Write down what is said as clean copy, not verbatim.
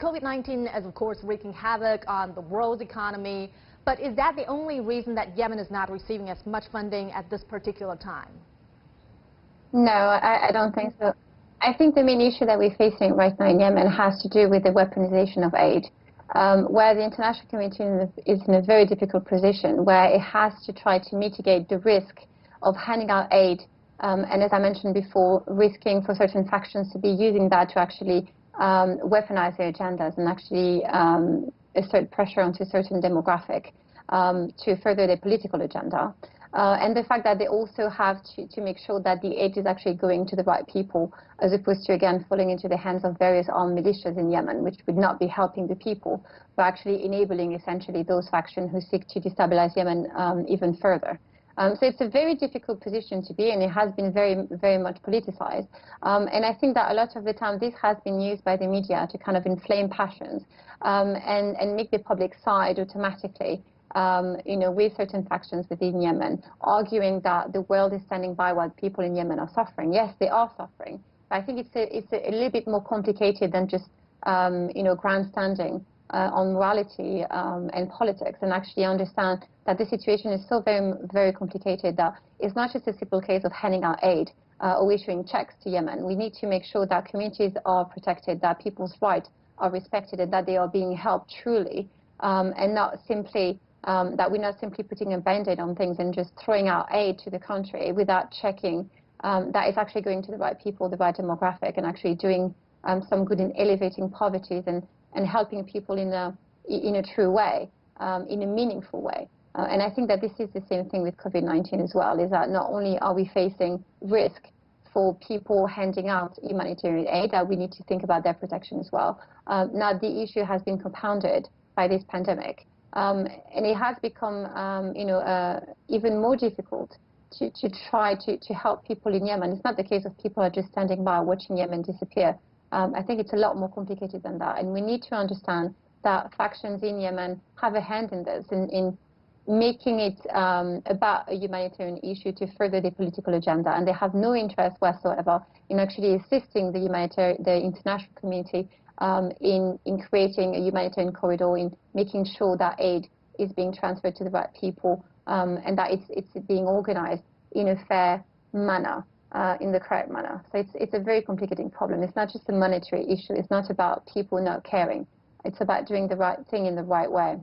COVID-19 is, of course, wreaking havoc on the world's economy. But is that the only reason that Yemen is not receiving as much funding at this particular time? No, I don't think so. I think the main issue that we're facing right now in Yemen has to do with the weaponization of aid, where the international community is in a very difficult position, where it has to try to mitigate the risk of handing out aid, and as I mentioned before, risking for certain factions to be using that to actually weaponize their agendas and actually assert pressure onto a certain demographic to further their political agenda. And the fact that they also have to make sure that the aid is actually going to the right people, as opposed to, again, falling into the hands of various armed militias in Yemen, which would not be helping the people, but actually enabling, essentially, those factions who seek to destabilize Yemen even further. So it's a very difficult position to be in. It has been very, very much politicized. And I think that a lot of the time this has been used by the media to kind of inflame passions and make the public side automatically, with certain factions within Yemen, arguing that the world is standing by while people in Yemen are suffering. Yes, they are suffering. But I think it's a little bit more complicated than just, grandstanding on morality and politics, and actually understand that the situation is so very, very complicated that it's not just a simple case of handing out aid or issuing checks to Yemen. We need to make sure that communities are protected, that people's rights are respected, and that they are being helped truly, and not simply that we're not simply putting a band-aid on things and just throwing out aid to the country without checking that it's actually going to the right people, the right demographic, and actually doing some good in elevating poverty and helping people in a true way, in a meaningful way. And I think that this is the same thing with COVID-19 as well, is that not only are we facing risk for people handing out humanitarian aid, that we need to think about their protection as well. Now, the issue has been compounded by this pandemic. And it has become, even more difficult to try to help people in Yemen. It's not the case of people are just standing by watching Yemen disappear. I think it's a lot more complicated than that. And we need to understand that factions in Yemen have a hand in this, in making it about a humanitarian issue to further their political agenda. And they have no interest whatsoever in actually assisting the international community in creating a humanitarian corridor, in making sure that aid is being transferred to the right people, and that it's being organized in a fair manner, in the correct manner. So it's a very complicated problem. It's not just a monetary issue. It's not about people not caring. It's about doing the right thing in the right way.